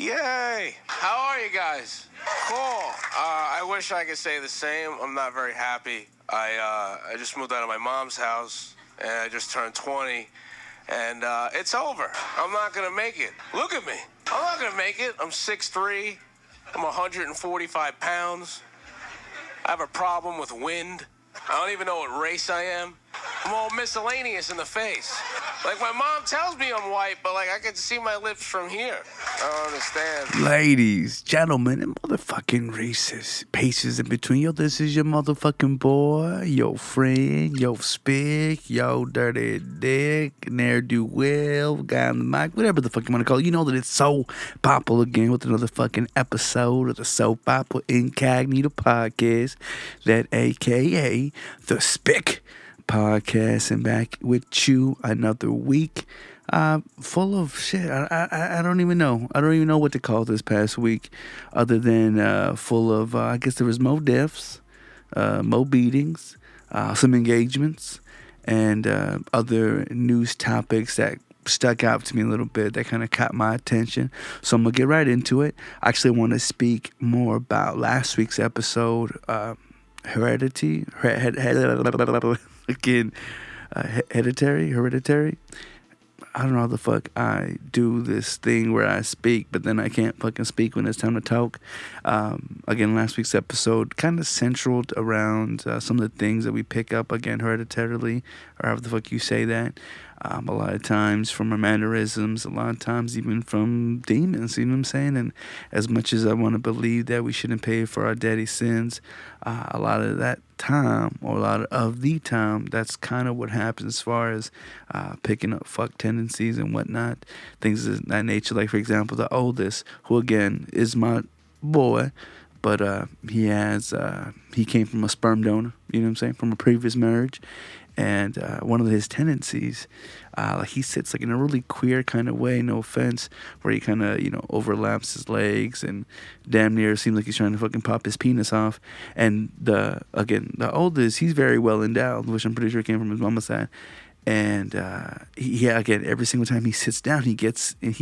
Yay! How are you guys? Cool. I wish I could say the same. I'm not very happy. I just moved out of my mom's house, and I just turned 20, and it's over. I'm not gonna make it. Look at me. I'm not gonna make it. I'm 6'3". I'm 145 pounds. I have a problem with wind. I don't even know what race I am. I'm all miscellaneous in the face. Like, my mom tells me I'm white, but, like, I can see my lips from here. I don't understand. Ladies, gentlemen, and motherfucking racists, paces in between. Yo, this is your motherfucking boy, yo friend, yo Spick, yo dirty dick, ne'er-do-well, guy on the mic, whatever the fuck you want to call it. You know that it's so Papo again with another fucking episode of the So Papo Incognito podcast, that a.k.a. the Spick podcast, and back with you another week full of shit. I don't even know. I don't even know what to call this past week other than full of, I guess there was more deaths, more beatings, some engagements, and other news topics that stuck out to me a little bit, that kind of caught my attention. So I'm going to get right into it. I actually want to speak more about last week's episode, Hereditary. I don't know how the fuck I do this thing where I speak, but then I can't fucking speak when it's time to talk. Again, last week's episode kind of centered around some of the things that we pick up, again, hereditarily, or however the fuck you say that. A lot of times from our mannerisms, a lot of times even from demons, you know what I'm saying? And as much as I want to believe that we shouldn't pay for our daddy sins, a lot of that time, or a lot of the time, that's kind of what happens as far as picking up fuck tendencies and whatnot, things of that nature. Like, for example, the oldest, who again is my boy, but he came from a sperm donor, you know what I'm saying, from a previous marriage. And one of his tendencies, like, he sits like in a really queer kind of way, no offense, where he kind of, overlaps his legs and damn near seems like he's trying to fucking pop his penis off. And the oldest, he's very well endowed, which I'm pretty sure came from his mama's side. And again, every single time he sits down, he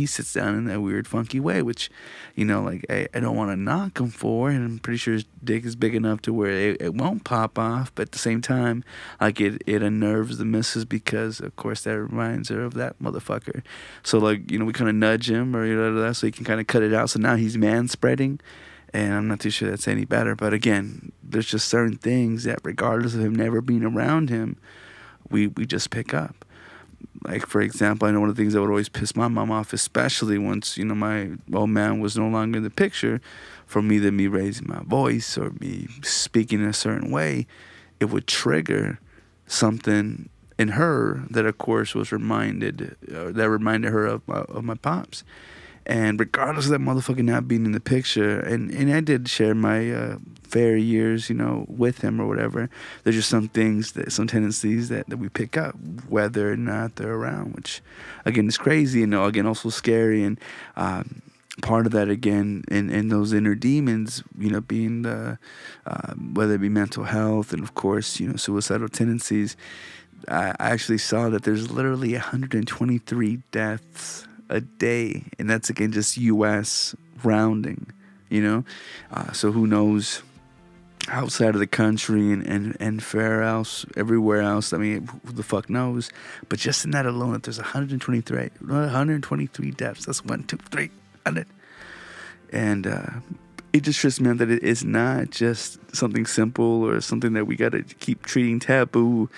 sits down in that weird, funky way, which, like, I don't want to knock him for, and I'm pretty sure his dick is big enough to where it won't pop off, but at the same time, like, it unnerves the missus, because, of course, that reminds her of that motherfucker. So, like, we kind of nudge him, or so he can kind of cut it out, so now he's man-spreading, and I'm not too sure that's any better, but again, there's just certain things that, regardless of him never being around him, we just pick up. Like, for example, I know one of the things that would always piss my mom off, especially once, my old man was no longer in the picture, from either me raising my voice or me speaking in a certain way, it would trigger something in her that, of course, reminded her of my pops. And regardless of that motherfucker not being in the picture, and I did share my fair years, with him or whatever, there's just some tendencies that we pick up, whether or not they're around, which, again, is crazy, and, again, also scary. And part of that, again, in those inner demons, being the, whether it be mental health and, of course, suicidal tendencies, I actually saw that there's literally 123 deaths a day, and that's, again, just U.S. rounding, so who knows outside of the country and everywhere else. I mean, who the fuck knows? But just in that alone, if there's 123 deaths, that's 1, 2, 3, 100. And it just meant that it is not just something simple or something that we got to keep treating taboo.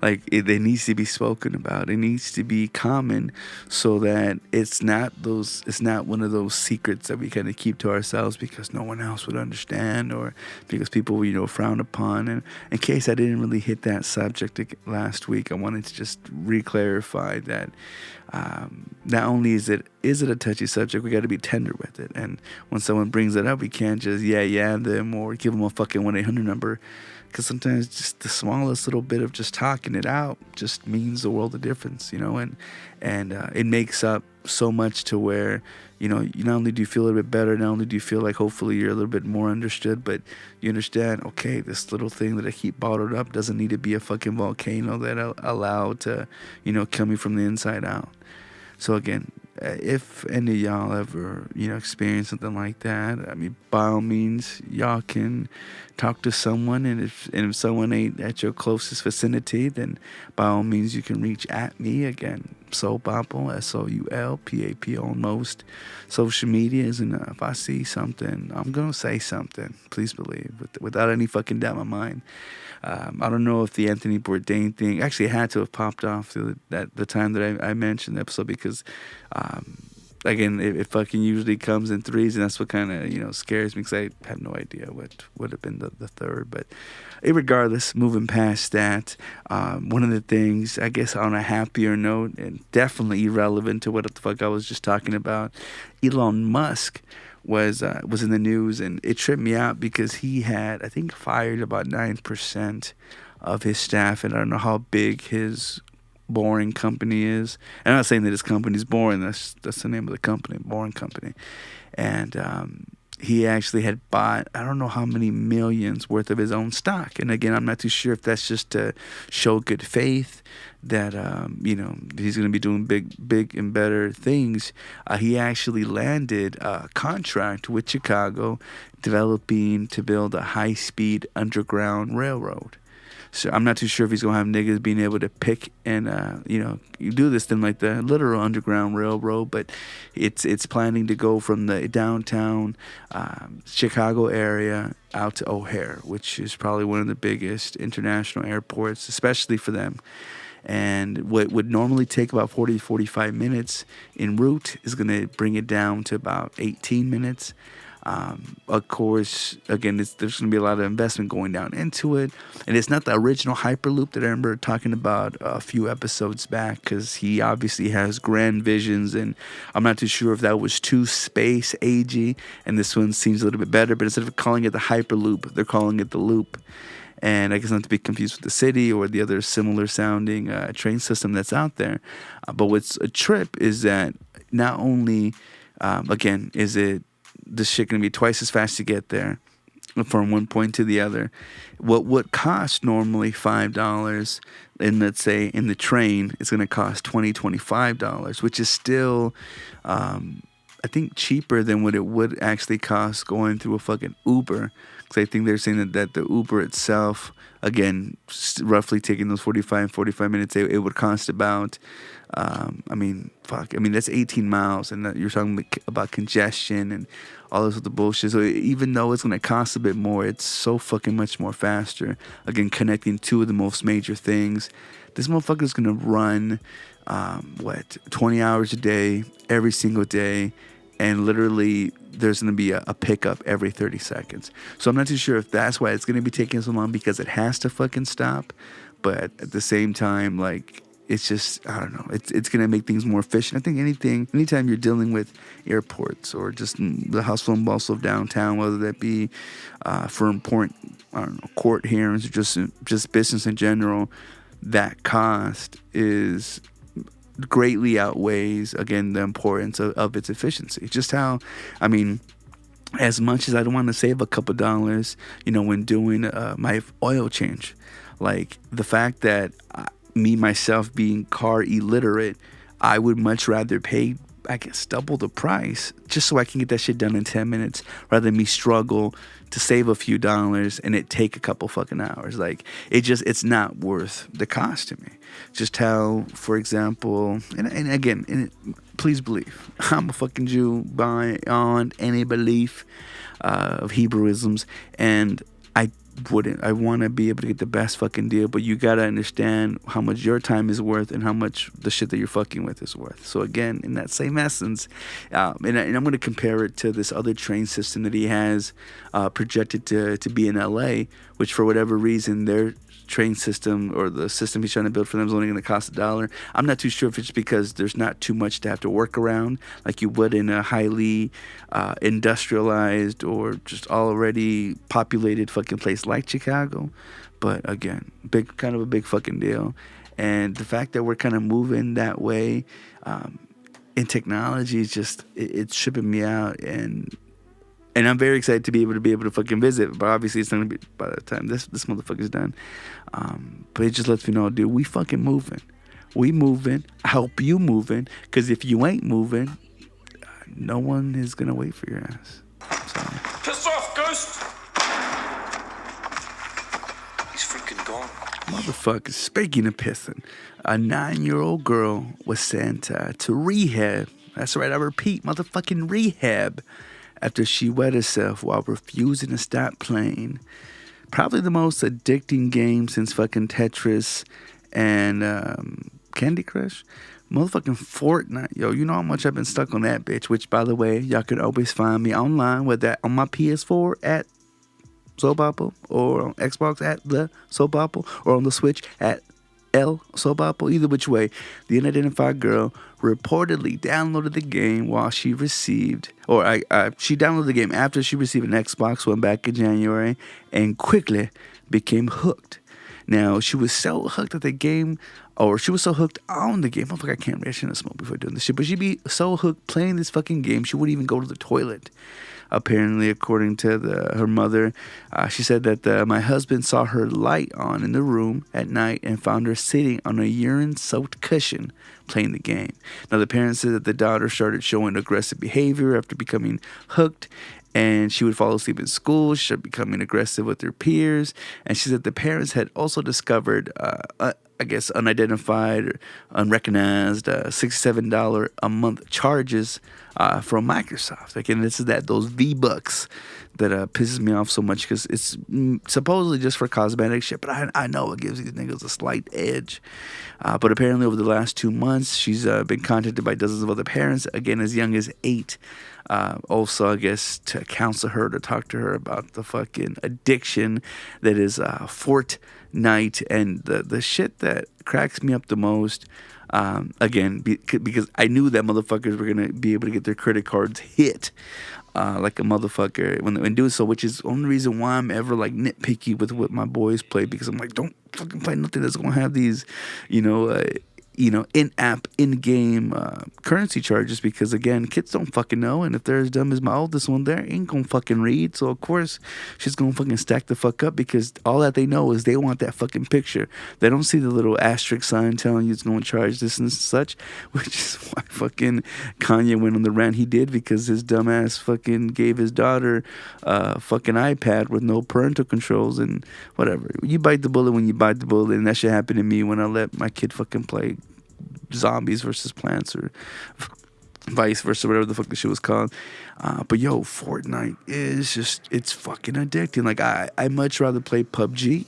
Like, it needs to be spoken about. It needs to be common, so that it's not one of those secrets that we kind of keep to ourselves because no one else would understand, or because people, frown upon. And in case I didn't really hit that subject last week, I wanted to just re-clarify that not only is it a touchy subject, we got to be tender with it. And when someone brings it up, we can't just yeah them or give them a fucking 1-800 number, because sometimes just the smallest little bit of just talking it out just means the world of difference, and it makes up so much to where, you not only do you feel a little bit better, not only do you feel like hopefully you're a little bit more understood, but you understand, okay, this little thing that I keep bottled up doesn't need to be a fucking volcano that I allow to, kill me from the inside out. So again, if any of y'all ever, experience something like that, I mean, by all means, y'all can talk to someone, and if someone ain't at your closest vicinity, then by all means, you can reach at me again. Soul Papo, SOULPAPO on most social medias, and if I see something, I'm gonna say something. Please believe, without any fucking doubt in my mind. I don't know if the Anthony Bourdain thing actually had to have popped off the time that I mentioned the episode, because again, it fucking usually comes in threes, and that's what kind of scares me, because I have no idea what would have been the third. But regardless, moving past that, one of the things, I guess, on a happier note, and definitely irrelevant to what the fuck I was just talking about, Elon Musk was in the news, and it tripped me out because he had, I think, fired about 9% of his staff, and I don't know how big his boring company is. And I'm not saying that his company's boring. That's the name of the company, Boring Company. And he actually had bought, I don't know how many millions worth of his own stock. And again, I'm not too sure if that's just to show good faith that he's going to be doing big and better things. He actually landed a contract with Chicago, developing to build a high-speed underground railroad. So I'm not too sure if he's going to have niggas being able to pick and, you do this thing like the literal underground railroad, but it's planning to go from the downtown Chicago area out to O'Hare, which is probably one of the biggest international airports, especially for them. And what would normally take about 40 to 45 minutes en route is going to bring it down to about 18 minutes. Of course, again, there's going to be a lot of investment going down into it. And it's not the original Hyperloop that I remember talking about a few episodes back, because he obviously has grand visions, and I'm not too sure if that was too space agey, and this one seems a little bit better. But instead of calling it the Hyperloop, they're calling it the Loop. And I guess not to be confused with the City or the other similar sounding train system that's out there. But what's a trip is that not only, again, is it this shit going to be twice as fast to get there from one point to the other. What costs normally $5 in, let's say, in the train, is going to cost $25, which is still, I think, cheaper than what it would actually cost going through a fucking Uber. Because I think they're saying that the Uber itself, again, roughly taking those 45 minutes, it would cost about, that's 18 miles, and you're talking about congestion and all this other bullshit. So even though it's going to cost a bit more, it's so fucking much more faster. Again, connecting two of the most major things. This motherfucker's going to run, 20 hours a day, every single day, and literally there's going to be a pickup every 30 seconds. So I'm not too sure if that's why it's going to be taking so long, because it has to fucking stop. But at the same time, like, it's just, I don't know, it's going to make things more efficient. I think anytime you're dealing with airports or just the hustle and bustle of downtown, whether that be for important, court hearings or just business in general, that cost is greatly outweighs, again, the importance of its efficiency. Just how, as much as I don't want to save a couple dollars, when doing my oil change, like the fact that me, myself, being car illiterate, I would much rather pay, I guess, double the price just so I can get that shit done in 10 minutes rather than me struggle to save a few dollars and it take a couple fucking hours. Like, it's not worth the cost to me. Just how, for example, and again, please believe, I'm a fucking Jew beyond any belief of Hebrewisms, and I want to be able to get the best fucking deal, but you gotta understand how much your time is worth and how much the shit that you're fucking with is worth. So again, in that same essence, and I'm gonna compare it to this other train system that he has projected to be in LA, which for whatever reason their train system or the system he's trying to build for them is only going to cost $1. I'm not too sure if it's because there's not too much to have to work around like you would in a highly industrialized or just already populated fucking place like Chicago. But again, kind of a big fucking deal. And the fact that we're kind of moving that way in technology is just, it's tripping me out. And I'm very excited to be able to fucking visit, but obviously it's not gonna be by the time this motherfucker's done. But it just lets me know, dude, we fucking moving. We moving. I hope you moving. Because if you ain't moving, no one is going to wait for your ass. So. Piss off, Ghost! He's freaking gone. Motherfucker, speaking of pissing, a 9-year-old girl was sent to rehab. That's right, I repeat, motherfucking rehab. After she wet herself while refusing to stop playing. Probably the most addicting game since fucking Tetris and Candy Crush. Motherfucking Fortnite. Yo, you know how much I've been stuck on that bitch. Which, by the way, y'all can always find me online with that on my PS4 at Papo, or on Xbox at the Papo, or on the Switch at El Papo. Either which way, the unidentified girl reportedly downloaded the game while she received, she downloaded the game after she received an Xbox One back in January and quickly became hooked. Now, she was so hooked at the game, or she was so hooked on the game. I can't really shouldn't smoke before doing this shit, but she'd be so hooked playing this fucking game, she wouldn't even go to the toilet. Apparently, according to her mother, she said that my husband saw her light on in the room at night and found her sitting on a urine-soaked cushion playing the game. Now, the parents said that the daughter started showing aggressive behavior after becoming hooked, and she would fall asleep in school. She started becoming aggressive with her peers, and she said the parents had also discovered unidentified or unrecognized $67 a month charges from Microsoft. Again, this is those V-Bucks that pisses me off so much because it's supposedly just for cosmetic shit, but I know it gives these niggas a slight edge. But apparently over the last 2 months, she's been contacted by dozens of other parents, again, as young as 8. Also, I guess, to counsel her, to talk to her about the fucking addiction that is Fortnite. And the shit that cracks me up the most, because I knew that motherfuckers were going to be able to get their credit cards hit like a motherfucker when doing so, which is the only reason why I'm ever like nitpicky with what my boys play, because I'm like, don't fucking play nothing that's going to have these, in-app, in-game currency charges, because, again, kids don't fucking know, and if they're as dumb as my oldest one, they ain't gonna fucking read, so, of course, she's gonna fucking stack the fuck up, because all that they know is they want that fucking picture. They don't see the little asterisk sign telling you it's gonna charge this and such, which is why fucking Kanye went on the rant he did, because his dumbass fucking gave his daughter a fucking iPad with no parental controls, and whatever. You bite the bullet when you bite the bullet, and that shit happened to me when I let my kid fucking play Zombies versus Plants or Vice versus whatever the fuck the shit was called. But yo, Fortnite is it's fucking addicting. Like, I much rather play PUBG,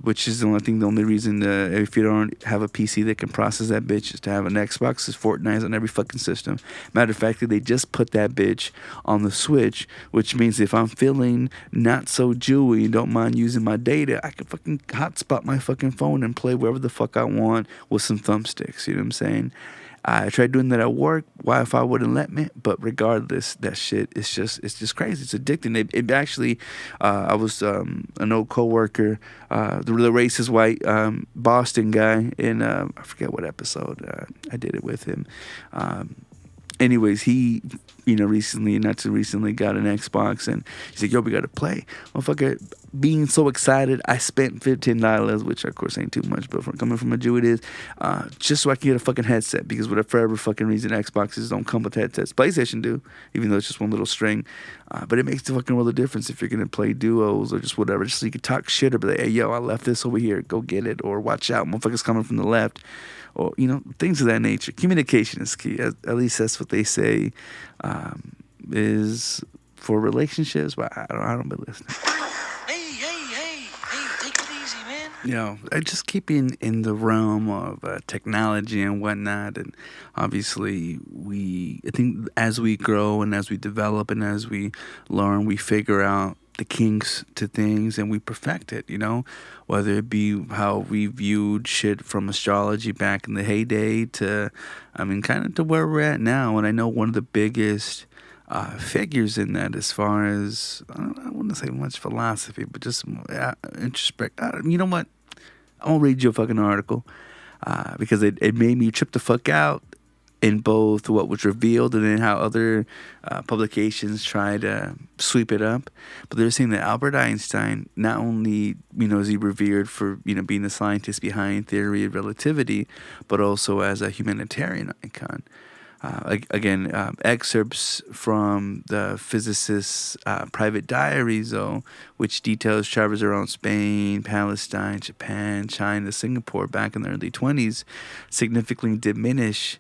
which is the only reason if you don't have a PC that can process that bitch is to have an Xbox, is Fortnite's on every fucking system. Matter of fact, they just put that bitch on the Switch, which means if I'm feeling not so Jewy and don't mind using my data, I can fucking hotspot my fucking phone and play wherever the fuck I want with some thumbsticks, you know what I'm saying? I tried doing that at work. Wi-Fi wouldn't let me. But regardless, that shit it's just crazy. It's addicting. It actually, I was an old coworker, the racist white Boston guy in I forget what episode I did it with him. Anyways, he, not too recently got an Xbox, and he's like, yo, we got to play. Motherfucker, being so excited, I spent $15, which of course ain't too much, but coming from a Jew it is, just so I can get a fucking headset, because for every fucking reason, Xboxes don't come with headsets. PlayStation do, even though it's just one little string. But it makes the fucking world of difference if you're going to play duos or just whatever, just so you can talk shit or be like, hey, yo, I left this over here, go get it, or watch out, motherfucker's coming from the left. Or, things of that nature. Communication is key. At least that's what they say is for relationships. But I don't be listening. Hey, take it easy, man. I just keep in the realm of technology and whatnot. And obviously, I think as we grow and as we develop and as we learn, we figure out the kinks to things and we perfect it, whether it be how we viewed shit from astrology back in the heyday to, kind of to where we're at now. And I know one of the biggest figures in that, as far as, I wouldn't say much philosophy, but just introspect. You know what? I'm going to read you a fucking article because it made me trip the fuck out. in both what was revealed and then how other publications try to sweep it up. But they're saying that Albert Einstein, not only, is he revered for, being the scientist behind theory of relativity, but also as a humanitarian icon. Again, excerpts from the physicist's private diaries, though, which details travels around Spain, Palestine, Japan, China, Singapore back in the early 20s, significantly diminish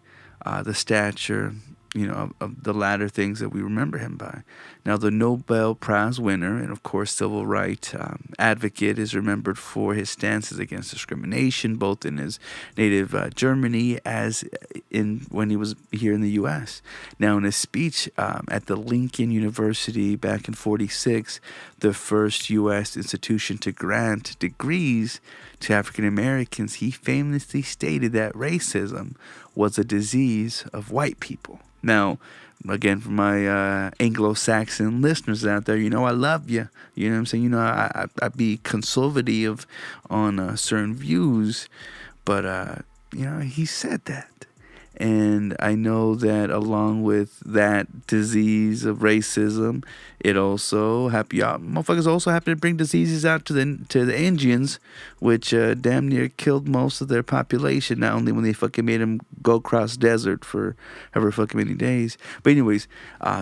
the stature, of the latter things that we remember him by. Now, the Nobel Prize winner and, of course, civil rights advocate is remembered for his stances against discrimination, both in his native Germany as in when he was here in the U.S. Now, in his speech at the Lincoln University back in '46, the first U.S. institution to grant degrees to African Americans, he famously stated that racism was a disease of white people. Now, again, for my Anglo-Saxon listeners out there, I love you. You know what I'm saying? I be conservative on certain views, but, he said that. And I know that along with that disease of racism, it also motherfuckers also happen to bring diseases out to the Indians, which damn near killed most of their population. Not only when they fucking made them go across desert for however fucking many days, but anyways,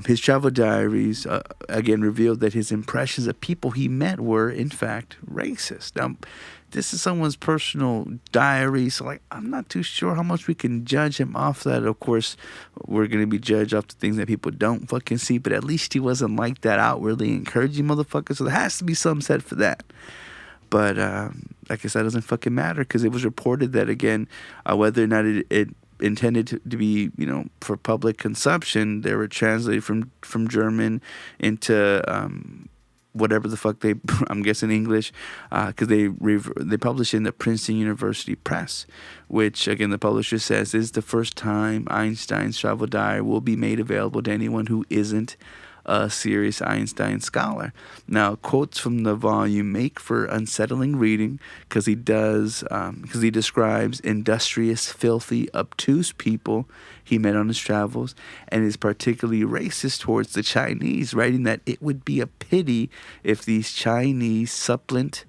his travel diaries again revealed that his impressions of people he met were in fact racist. Now, this is someone's personal diary, so I'm not too sure how much we can judge him off that. Of course, we're going to be judged off the things that people don't fucking see, but at least he wasn't like that outwardly encouraging motherfuckers, so there has to be some said for that. But like I said, it doesn't fucking matter, because it was reported that, again, whether or not it intended to be, for public consumption, they were translated from German into whatever the fuck I'm guessing English, because they publish in the Princeton University Press, which, again, the publisher says is the first time Einstein's travel diary will be made available to anyone who isn't a serious Einstein scholar. Now, quotes from the volume make for unsettling reading, because he describes industrious, filthy, obtuse people he met on his travels, and is particularly racist towards the Chinese, writing that it would be a pity if these Chinese supplant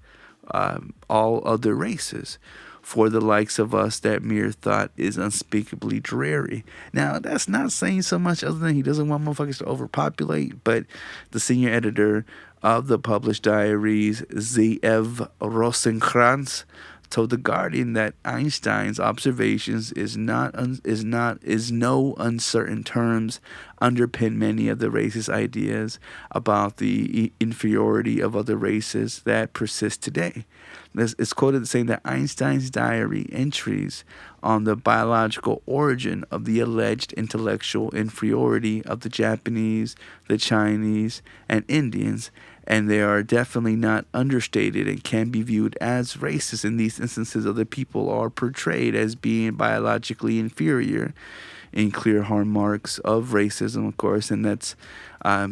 all other races. For the likes of us, that mere thought is unspeakably dreary. Now, that's not saying so much other than he doesn't want motherfuckers to overpopulate, but the senior editor of the published diaries, Zeev Rosenkrantz, told The Guardian that Einstein's observations is no uncertain terms underpin many of the racist ideas about the inferiority of other races that persist today. It's quoted saying that Einstein's diary entries on the biological origin of the alleged intellectual inferiority of the Japanese, the Chinese, and Indians, and they are definitely not understated and can be viewed as racist. In these instances, other people are portrayed as being biologically inferior, in clear hallmarks of racism, of course, and that's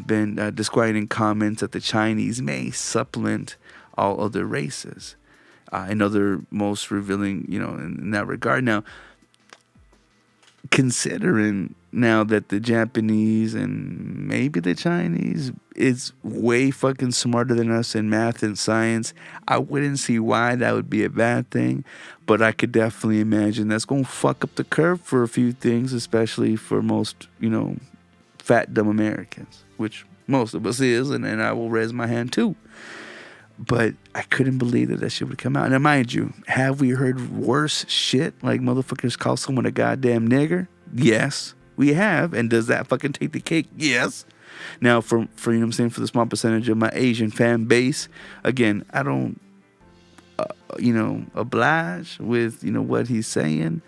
been described in comments that the Chinese may supplant all other races. And other most revealing, in that regard. Now, considering now that the Japanese and maybe the Chinese is way fucking smarter than us in math and science, I wouldn't see why that would be a bad thing. But I could definitely imagine that's going to fuck up the curve for a few things, especially for most, fat, dumb Americans, which most of us is, and I will raise my hand too. But I couldn't believe that shit would come out. Now, mind you, have we heard worse shit? Like motherfuckers call someone a goddamn nigger? Yes, we have. And does that fucking take the cake? Yes. Now, for the small percentage of my Asian fan base, again, I don't, oblige with, what he's saying,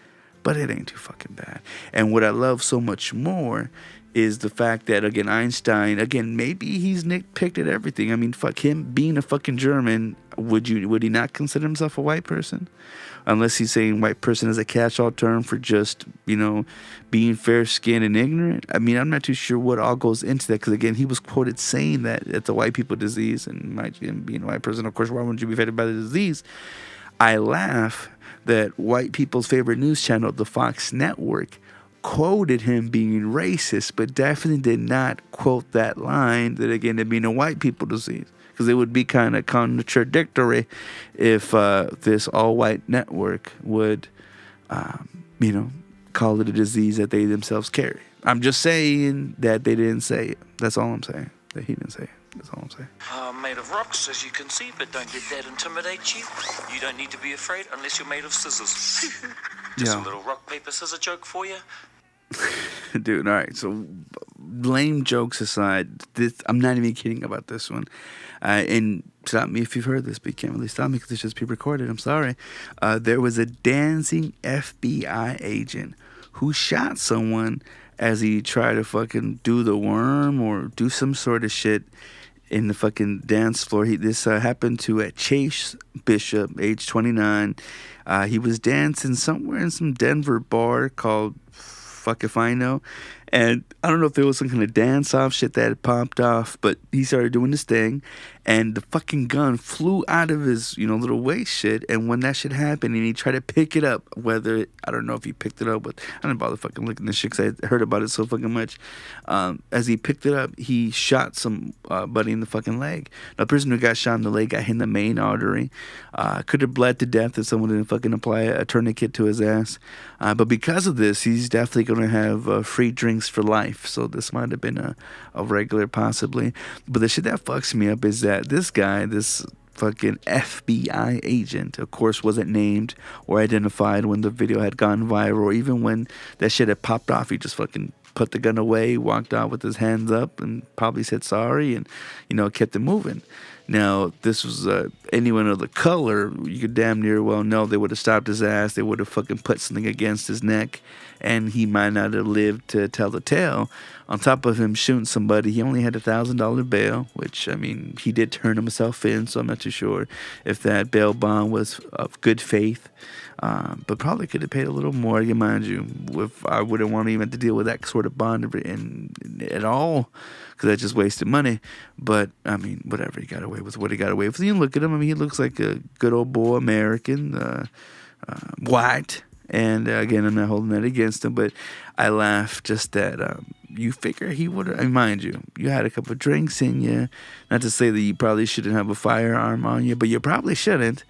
but it ain't too fucking bad. And what I love so much more is the fact that, again, Einstein, maybe he's nitpicked at everything. I mean, fuck him being a fucking German. Would he not consider himself a white person? Unless he's saying white person as a catch-all term for just, being fair-skinned and ignorant. I mean, I'm not too sure what all goes into that, because, again, he was quoted saying that it's a white people disease, and being a white person, of course, why wouldn't you be affected by the disease? I laugh that white people's favorite news channel, the Fox Network, quoted him being racist, but definitely did not quote that line that, again, it being a white people disease. Because it would be kind of contradictory if this all-white network would, call it a disease that they themselves carry. I'm just saying that they didn't say it. That's all I'm saying. That he didn't say it. That's all I'm saying. Made of rocks, as you can see, but don't let that intimidate you. You don't need to be afraid unless you're made of scissors. Just a little rock, paper, scissor joke for you. Dude, all right. So, lame jokes aside, I'm not even kidding about this one. And stop me if you've heard this, but you can't really stop me because it's just pre-recorded. I'm sorry. There was a dancing FBI agent who shot someone as he tried to fucking do the worm or do some sort of shit in the fucking dance floor. This happened to Chase Bishop, age 29. He was dancing somewhere in some Denver bar called Fuck If I Know. And I don't know if there was some kind of dance-off shit that had popped off, but he started doing this thing, and the fucking gun flew out of his, little waist shit, and when that shit happened, and he tried to pick it up, I don't know if he picked it up, but I didn't bother fucking looking at this shit because I heard about it so fucking much. As he picked it up, he shot some buddy in the fucking leg. The person who got shot in the leg got hit in the main artery. Could have bled to death if someone didn't fucking apply a tourniquet to his ass. But because of this, he's definitely going to have free drinks for life. So this might have been a regular possibly. But the shit that fucks me up is that this guy, this fucking FBI agent, of course, wasn't named or identified when the video had gone viral, or even when that shit had popped off. He just fucking put the gun away, walked out with his hands up, and probably said sorry, and kept it moving. Now, this was anyone of the color, you could damn near well know they would have stopped his ass. They would have fucking put something against his neck, and he might not have lived to tell the tale. On top of him shooting somebody, he only had $1,000 bail, which, he did turn himself in, so I'm not too sure if that bail bond was of good faith. But probably could have paid a little more, mind you. If I wouldn't want to even have to deal with that sort of bond at all, because that just wasted money. But, whatever, he got away with what he got away with. You look at him, he looks like a good old boy American, white. And again, I'm not holding that against him, but I laugh just that you figure he would have, mind you, you had a couple of drinks in you. Not to say that you probably shouldn't have a firearm on you, but you probably shouldn't.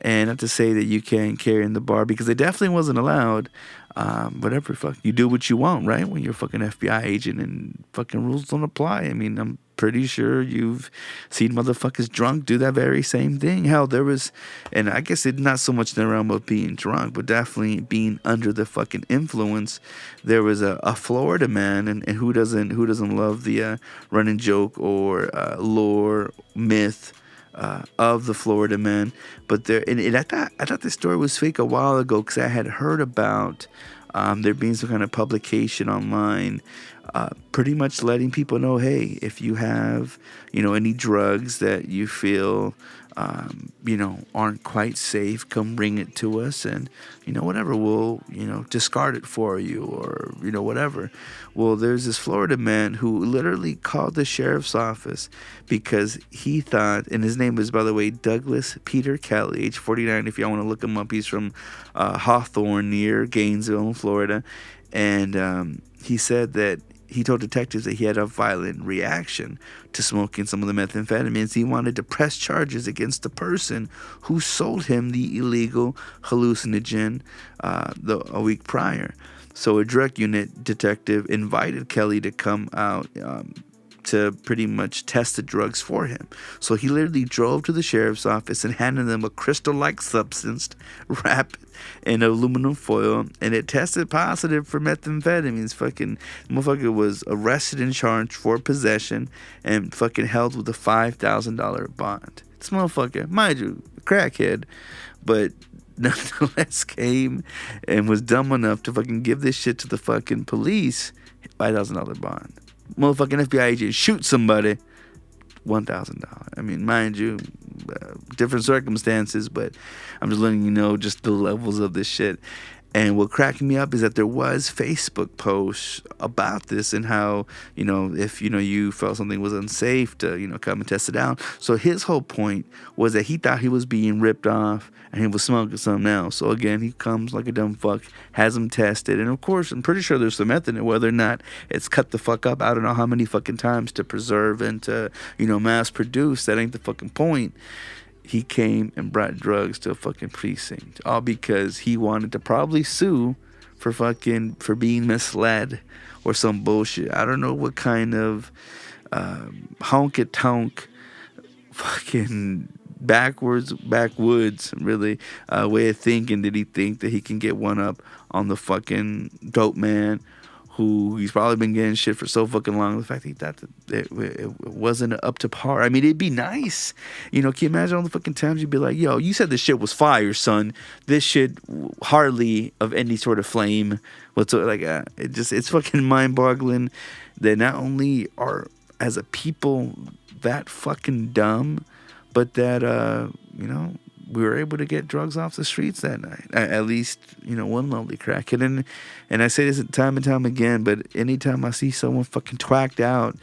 And not to say that you can't carry in the bar, because it definitely wasn't allowed. Whatever, fuck, you do what you want, right? When you're a fucking FBI agent and fucking rules don't apply. I'm pretty sure you've seen motherfuckers drunk do that very same thing. Hell, there was, and I guess it's not so much in the realm of being drunk, but definitely being under the fucking influence. There was a Florida man, and who doesn't love the running joke or lore myth of the Florida man. But I thought this story was fake a while ago, because I had heard about there being some kind of publication online pretty much letting people know, hey, if you have any drugs that you feel aren't quite safe, come bring it to us, and whatever, we'll discard it for you, or whatever. Well, there's this Florida man who literally called the sheriff's office because he thought, and his name was, by the way, Douglas Peter Kelly, age 49. If y'all want to look him up, he's from Hawthorne near Gainesville, Florida. And he said that he told detectives that he had a violent reaction to smoking some of the methamphetamines. He wanted to press charges against the person who sold him the illegal hallucinogen a week prior. So a drug unit detective invited Kelly to come out to pretty much test the drugs for him. So he literally drove to the sheriff's office and handed them a crystal-like substance wrapped in aluminum foil, and it tested positive for methamphetamines. Fucking motherfucker was arrested and charged for possession and fucking held with a $5,000 bond. This motherfucker, mind you, crackhead, but nonetheless came and was dumb enough to fucking give this shit to the fucking police. $5,000 bond. Motherfucking FBI agent shoot somebody. $1,000. Mind you, different circumstances, but I'm just letting you know just the levels of this shit. And what cracked me up is that there was Facebook posts about this and how, if, you felt something was unsafe to, come and test it out. So his whole point was that he thought he was being ripped off and he was smoking something else. So again, he comes like a dumb fuck, has them tested. And of course, I'm pretty sure there's some meth in it, whether or not it's cut the fuck up. I don't know how many fucking times to preserve and to, mass produce. That ain't the fucking point. He came and brought drugs to a fucking precinct, all because he wanted to probably sue for being misled or some bullshit. I don't know what kind of honky-tonk fucking backwoods really way of thinking did he think that he can get one up on the fucking dope man who he's probably been getting shit for so fucking long. The fact that he thought that it wasn't up to par. I mean, it'd be nice. Can you imagine all the fucking times you'd be like, yo, you said this shit was fire, son. This shit hardly of any sort of flame. It's fucking mind-boggling that not only are, as a people, that fucking dumb, but that, we were able to get drugs off the streets that night. At least, one lovely crackhead. And I say this time and time again, but anytime I see someone fucking twacked out,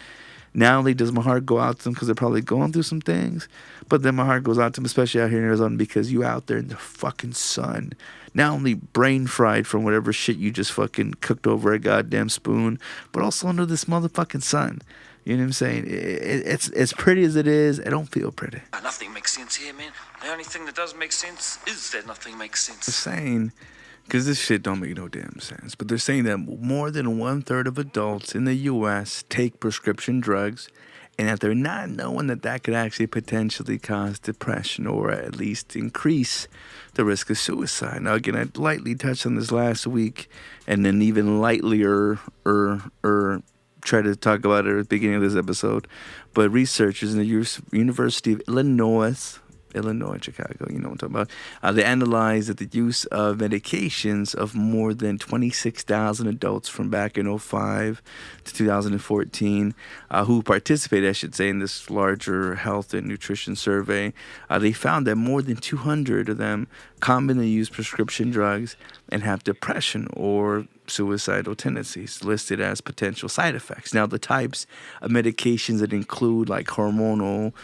not only does my heart go out to them because they're probably going through some things, but then my heart goes out to them, especially out here in Arizona, because you out there in the fucking sun, not only brain fried from whatever shit you just fucking cooked over a goddamn spoon, but also under this motherfucking sun. You know what I'm saying? It's as pretty as it is. It don't feel pretty. Nothing makes sense here, man. The only thing that does make sense is that nothing makes sense. They're saying, because this shit don't make no damn sense, but they're saying that more than 1/3 of adults in the U.S. take prescription drugs, and that they're not knowing that could actually potentially cause depression or at least increase the risk of suicide. Now, again, I lightly touched on this last week, and then even lightlier try to talk about it at the beginning of this episode, but researchers in the University of Illinois, Chicago, you know what I'm talking about, they analyzed that the use of medications of more than 26,000 adults from back in 2005 to 2014 who participated, I should say, in this larger health and nutrition survey. They found that more than 200 of them commonly use prescription drugs and have depression or suicidal tendencies listed as potential side effects. Now, the types of medications that include like hormonal,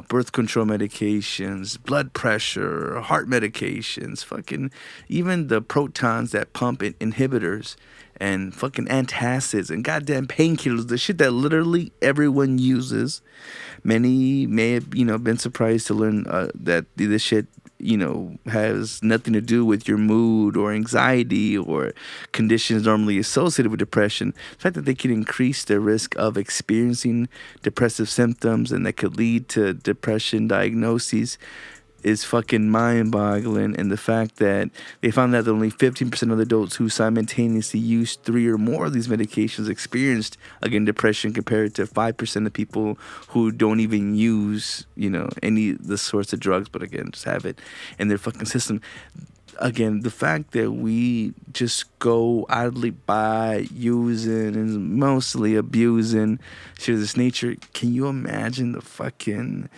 birth control medications, blood pressure, heart medications, fucking even the protons that pump inhibitors and fucking antacids and goddamn painkillers, the shit that literally everyone uses. Many may have, been surprised to learn that this shit has nothing to do with your mood or anxiety or conditions normally associated with depression. The fact that they can increase the risk of experiencing depressive symptoms and that could lead to depression diagnoses is fucking mind-boggling. And the fact that they found that only 15% of the adults who simultaneously used 3 or more of these medications experienced, again, depression, compared to 5% of people who don't even use, any of the sorts of drugs, but again, just have it in their fucking system. Again, the fact that we just go idly by using and mostly abusing shit of this nature, can you imagine the fucking,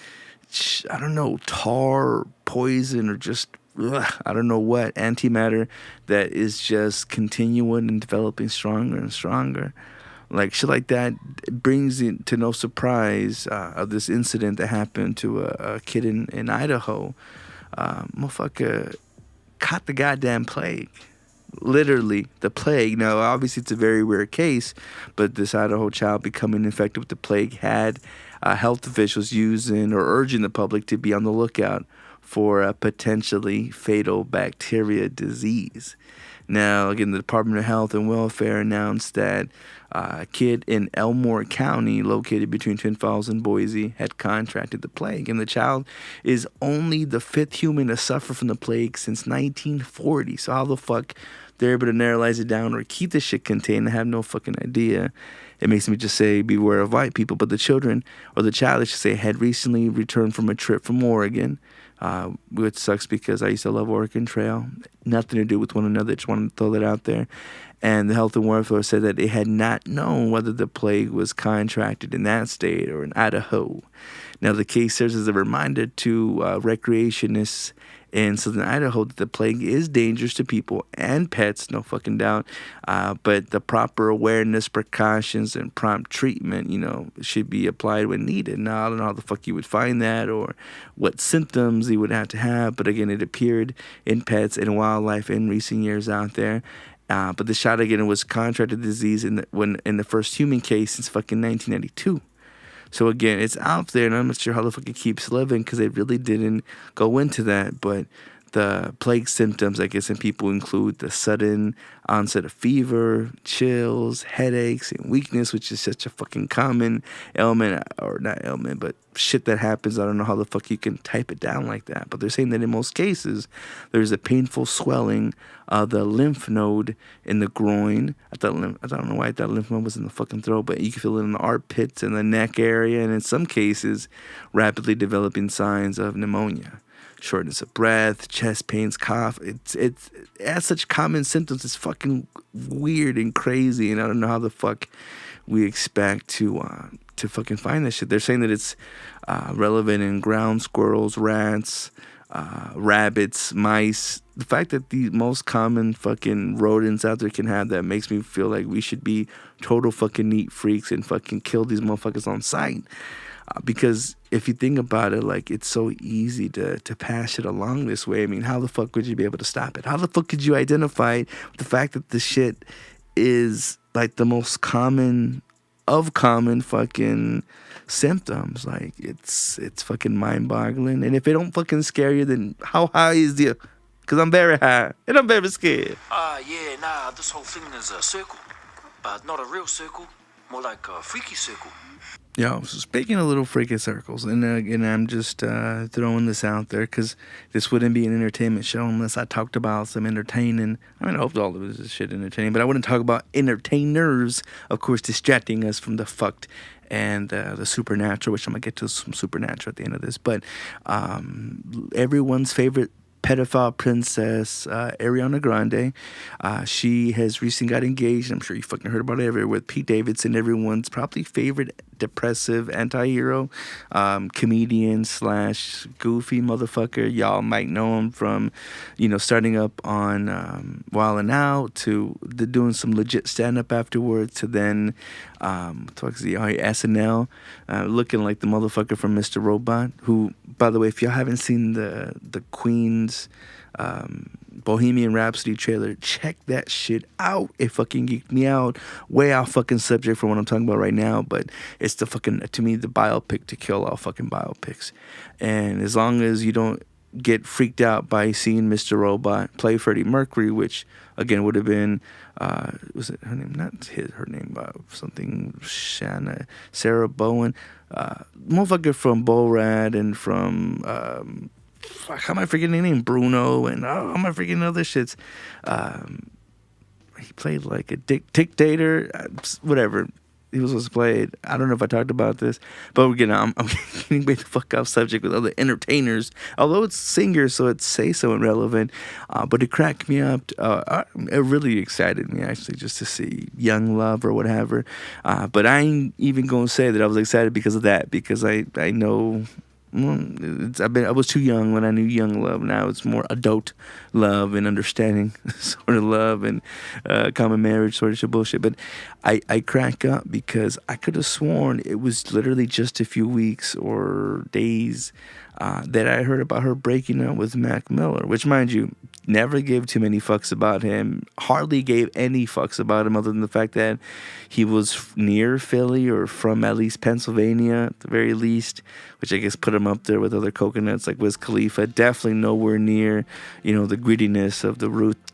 I don't know, tar, poison, or just, I don't know what, antimatter that is just continuing and developing stronger and stronger. Like, shit like that brings it to no surprise of this incident that happened to a kid in Idaho. Motherfucker caught the goddamn plague. Literally, the plague. Now, obviously, it's a very rare case, but this Idaho child becoming infected with the plague had health officials using or urging the public to be on the lookout for a potentially fatal bacteria disease. Now, again, the Department of Health and Welfare announced that a kid in Elmore County, located between Twin Falls and Boise, had contracted the plague. And the child is only the 5th human to suffer from the plague since 1940. So how the fuck they're able to narrow it down or keep this shit contained? I have no fucking idea. It makes me just say beware of white people. But the children, or the child, I should say, had recently returned from a trip from Oregon which sucks because I used to love Oregon Trail. Nothing to do with one another. Just wanted to throw that out there. And the Health and Welfare said that they had not known whether the plague was contracted in that state or in Idaho. Now, the case serves as a reminder to recreationists in southern Idaho that the plague is dangerous to people and pets, no fucking doubt. But the proper awareness, precautions, and prompt treatment, should be applied when needed. Now, I don't know how the fuck you would find that or what symptoms you would have to have. But again, it appeared in pets and wildlife in recent years out there. But the shot again was contracted disease in the first human case since fucking 1992. So again, it's out there, and I'm not sure how the fuck it keeps living because they really didn't go into that. But the plague symptoms, I guess, in people include the sudden onset of fever, chills, headaches, and weakness, which is such a fucking common ailment, or not ailment, but shit that happens. I don't know how the fuck you can type it down like that. But they're saying that in most cases, there's a painful swelling of the lymph node in the groin. I don't know why I thought lymph node was in the fucking throat, but you can feel it in the armpits and the neck area, and in some cases, rapidly developing signs of pneumonia. Shortness of breath, chest pains, cough. It has such common symptoms. It's fucking weird and crazy, and I don't know how the fuck we expect to fucking find this shit. They're saying that it's relevant in ground squirrels, rats, rabbits, mice. The fact that the most common fucking rodents out there can have that makes me feel like we should be total fucking neat freaks and fucking kill these motherfuckers on sight. Because if you think about it, like, it's so easy to pass it along this way. I mean, how the fuck would you be able to stop it? How the fuck could you identify the fact that the shit is like the most common fucking symptoms? Like, it's fucking mind-boggling. And if it don't fucking scare you, then how high is the? Because I'm very high and I'm very scared. This whole thing is a circle, but not a real circle, more like a freaky circle. Yo, so speaking of little freaking circles, and again, I'm just throwing this out there because this wouldn't be an entertainment show unless I talked about some entertaining. I mean, I hope all of this is shit entertaining, but I wouldn't talk about entertainers, of course, distracting us from the fucked and the supernatural, which I'm going to get to some supernatural at the end of this. But everyone's favorite pedophile princess, Ariana Grande. She has recently got engaged. I'm sure you fucking heard about it everywhere with Pete Davidson, everyone's probably favorite depressive anti-hero, comedian / goofy motherfucker. Y'all might know him from, starting up on Wild 'N Out to doing some legit stand-up afterwards to then, SNL, looking like the motherfucker from Mr. Robot, who, by the way, if y'all haven't seen the Queen's Bohemian Rhapsody trailer, check that shit out. It fucking geeked me out. Way off fucking subject from what I'm talking about right now, but it's the fucking, to me, the biopic to kill all fucking biopics. And as long as you don't get freaked out by seeing Mr. Robot play Freddie Mercury, which again would have been, was it her name? Not her name, something Sarah Bowen, motherfucker from Borat and from, how am I forgetting the name? Bruno, and how am I forgetting other shits? He played like a dictator, whatever. He was supposed to play it. I don't know if I talked about this, but we're I'm getting way the fuck off subject with other entertainers. Although it's singers, so it's so irrelevant. But it cracked me up. It really excited me, actually, just to see Young Love or whatever. But I ain't even gonna say that I was excited because of that, because I know. I was too young when I knew Young Love. Now it's more adult love and understanding sort of love and common marriage sort of shit bullshit. But I crack up because I could have sworn it was literally just a few weeks or days that I heard about her breaking up with Mac Miller, which, mind you, never gave too many fucks about him, hardly gave any fucks about him other than the fact that he was near Philly or from at least Pennsylvania at the very least, which I guess put him up there with other coconuts like Wiz Khalifa. Definitely nowhere near, the grittiness of the Roots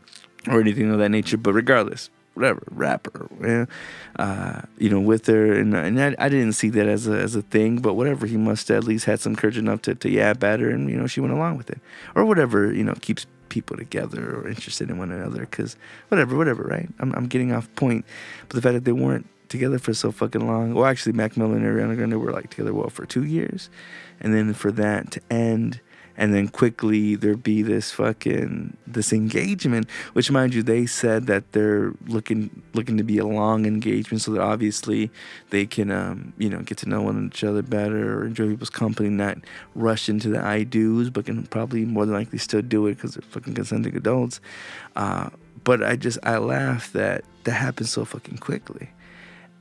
or anything of that nature. But regardless, whatever, rapper, with her, and I didn't see that as a thing, but whatever, he must have at least had some courage enough to yap at her, and she went along with it, or whatever, keeps people together or interested in one another, because whatever, right? I'm getting off point, but the fact that they weren't together for so fucking long. Well, actually, Mac Miller and Ariana Grande were like together for 2 years, and then for that to end and then quickly there be this engagement, which, mind you, they said that they're looking to be a long engagement, so that obviously they can get to know each other better or enjoy people's company, not rush into the I do's, but can probably more than likely still do it because they're fucking consenting adults. But I laugh that happens so fucking quickly.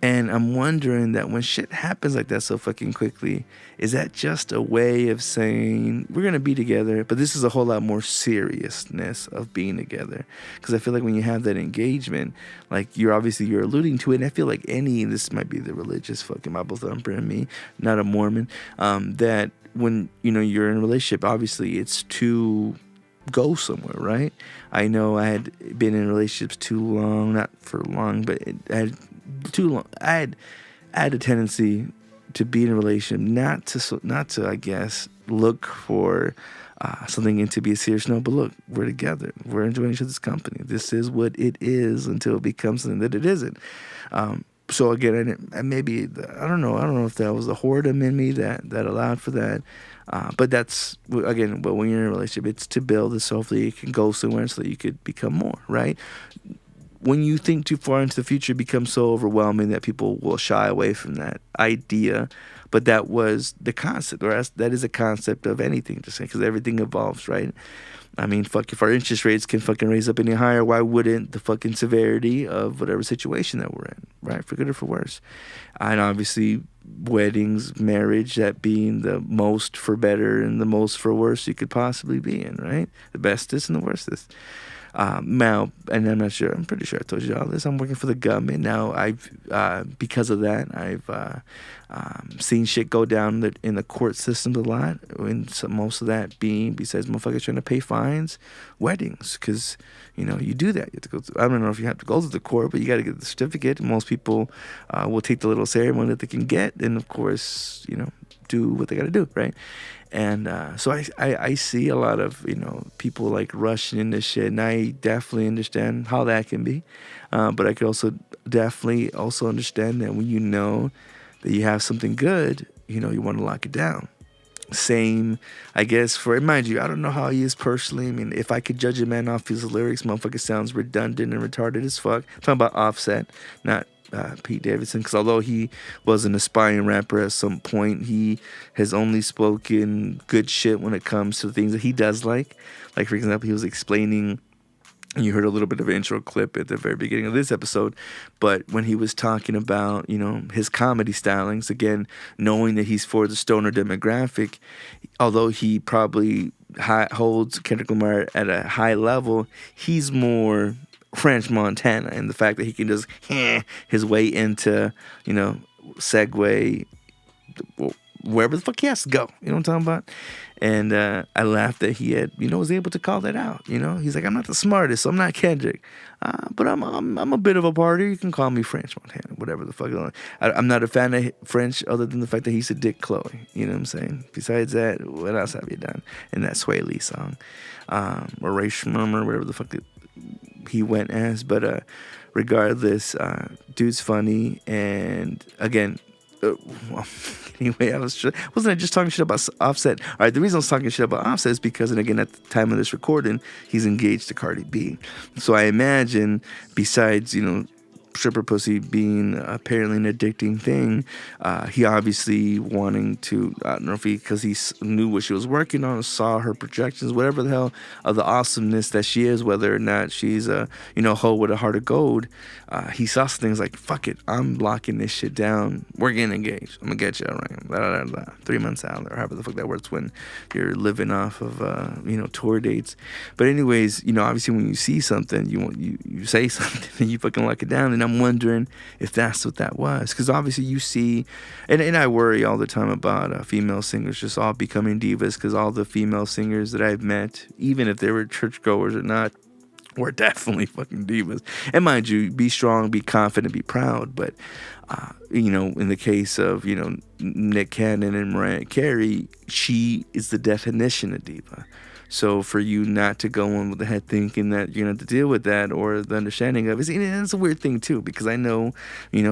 And I'm wondering that when shit happens like that so fucking quickly, is that just a way of saying we're going to be together, but this is a whole lot more seriousness of being together? Because I feel like when you have that engagement, like you're alluding to it, and I feel like this might be the religious fucking Bible thumper in me, not a Mormon, that when, you're in a relationship, obviously it's to go somewhere, right? I know I had been in relationships too long, not for long, but I had too long. I had a tendency to be in a relationship, not to I guess look for something and to be serious. No, but look, we're together. We're enjoying each other's company. This is what it is until it becomes something that it isn't. So again, I don't know if that was the whoredom in me that allowed for that. But that's, again, but when you're in a relationship, it's to build it so hopefully it can go somewhere so that you could become more, right? When you think too far into the future, it becomes so overwhelming that people will shy away from that idea. But that was the concept, or that is a concept of anything, just saying, because everything evolves, right? I mean, fuck, if our interest rates can fucking raise up any higher, why wouldn't the fucking severity of whatever situation that we're in, right? For good or for worse. And obviously, weddings, marriage, that being the most for better and the most for worse you could possibly be in, right? The bestest and the worstest. Now, and I'm pretty sure I told you all this, I'm working for the government. Now, because of that, I've seen shit go down in the court systems a lot. And so most of that being, besides motherfuckers trying to pay fines, weddings. Because, you do that. You have to go I don't know if you have to go to the court, but you got to get the certificate. Most people will take the little ceremony that they can get. And, of course, do what they got to do, right? And so I see a lot of, people like rushing into shit, and I definitely understand how that can be. But I could also definitely also understand that when you know that you have something good, you want to lock it down. Same, I guess, mind you, I don't know how he is personally. I mean, if I could judge a man off his lyrics, motherfucker sounds redundant and retarded as fuck. I'm talking about Offset, not Pete Davidson, because although he was an aspiring rapper at some point, he has only spoken good shit when it comes to things that he does like. Like, for example, he was explaining, and you heard a little bit of an intro clip at the very beginning of this episode, but when he was talking about, his comedy stylings, again, knowing that he's for the stoner demographic, although he probably holds Kendrick Lamar at a high level, he's more French Montana, and the fact that he can just his way into, segue wherever the fuck he has to go. You know what I'm talking about? And I laughed that he had, was able to call that out. He's like, I'm not the smartest, so I'm not Kendrick, but I'm a bit of a partier. You can call me French Montana, whatever the fuck. I'm not a fan of French other than the fact that he's a Dick Chloe. You know what I'm saying? Besides that, what else have you done in that Sway Lee song? Or Ray Schmurmer, whatever the fuck he went as. But regardless, dude's funny. And again, anyway, wasn't I just talking shit about Offset? All right, the reason I was talking shit about Offset is because, and again, at the time of this recording, he's engaged to Cardi B. So I imagine, besides, stripper pussy being apparently an addicting thing, he obviously wanting to, I don't know if because he knew what she was working on, saw her projections, whatever the hell of the awesomeness that she is, whether or not she's a hoe with a heart of gold, he saw some things like, fuck it, I'm locking this shit down, we're getting engaged, I'm gonna get you a ring, blah, blah, blah, blah. 3 months out, or however the fuck that works when you're living off of tour dates. But anyways, obviously when you see something, you say something and you fucking lock it down. And I'm wondering if that's what that was. Because obviously you see, and I worry all the time about female singers just all becoming divas, because all the female singers that I've met, even if they were churchgoers or not, were definitely fucking divas. And mind you, be strong, be confident, be proud. But, in the case of, Nick Cannon and Mariah Carey, she is the definition of diva. So for you not to go in with the head thinking that you're going to have to deal with that, or the understanding of it, it's a weird thing too, because I know,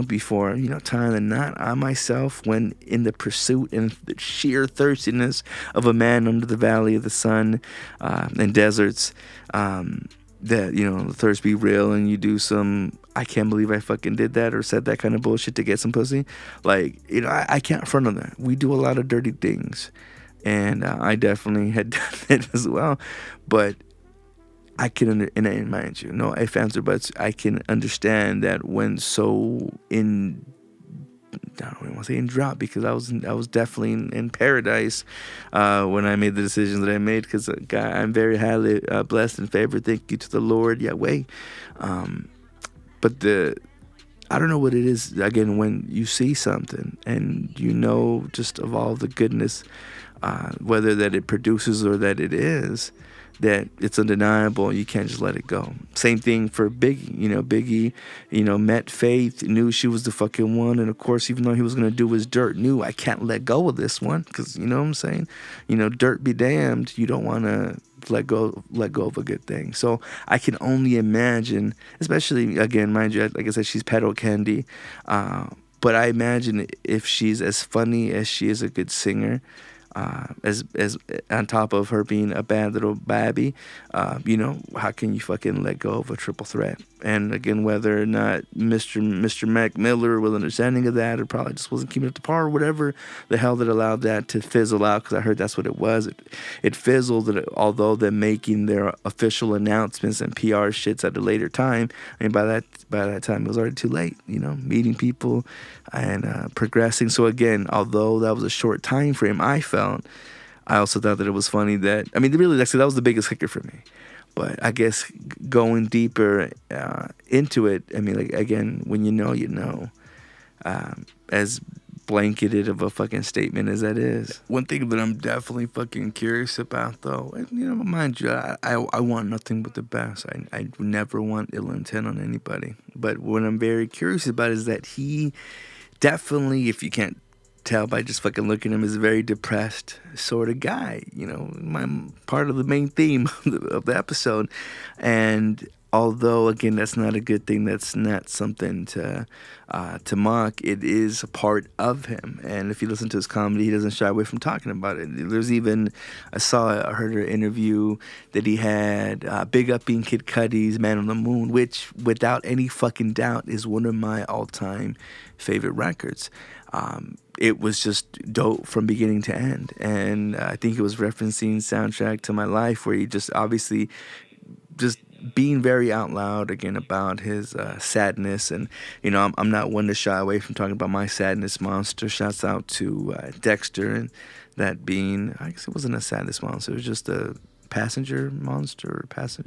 before, tying the knot, I myself, when in the pursuit and the sheer thirstiness of a man under the valley of the sun and deserts, that, the thirst be real, and you do some, I can't believe I fucking did that or said that kind of bullshit to get some pussy. Like, I can't front on that. We do a lot of dirty things. And I definitely had done it as well. But I can, and mind you, no ifs, ands, or buts, I can understand that when so in, I don't even want to say in drought, because I was definitely in paradise when I made the decisions that I made, because I'm very highly blessed and favored. Thank you to the Lord, Yahweh. But I don't know what it is, again, when you see something and just of all the goodness, whether that it produces or that it is, that it's undeniable. You can't just let it go. Same thing for Biggie. Biggie, met Faith, knew she was the fucking one. And of course, even though he was going to do his dirt, knew I can't let go of this one. Because, you know what I'm saying? Dirt be damned. You don't want to let go of a good thing. So I can only imagine, especially, again, mind you, like I said, she's pedo candy. But I imagine if she's as funny as she is a good singer, as on top of her being a bad little babby, how can you fucking let go of a triple threat? And again, whether or not Mr. Mac Miller was understanding of that, or probably just wasn't keeping up to par, or whatever the hell that allowed that to fizzle out, because I heard that's what it was. It fizzled, although they're making their official announcements and PR shits at a later time. I mean, by that time, it was already too late, meeting people and progressing. So again, although that was a short time frame, I also thought that it was funny that, really, actually, that was the biggest kicker for me. But I guess going deeper into it, again, when you know, as blanketed of a fucking statement as that is. One thing that I'm definitely fucking curious about, though, and, mind you, I want nothing but the best. I never want ill intent on anybody. But what I'm very curious about is that he definitely, if you can't tell by just fucking looking at him, is a very depressed sort of guy, my part of the main theme of the episode. And although, again, that's not a good thing, that's not something to mock, it is a part of him. And if you listen to his comedy, he doesn't shy away from talking about it. There's even, I heard an interview that he had, Big Up being Kid Cudi's Man on the Moon, which without any fucking doubt is one of my all-time favorite records. It was just dope from beginning to end. And I think it was referencing Soundtrack to My Life, where he just obviously just being very out loud again about his sadness. And, I'm not one to shy away from talking about my sadness monster. Shouts out to Dexter, and that being, I guess it wasn't a sadness monster. It was just a passenger monster,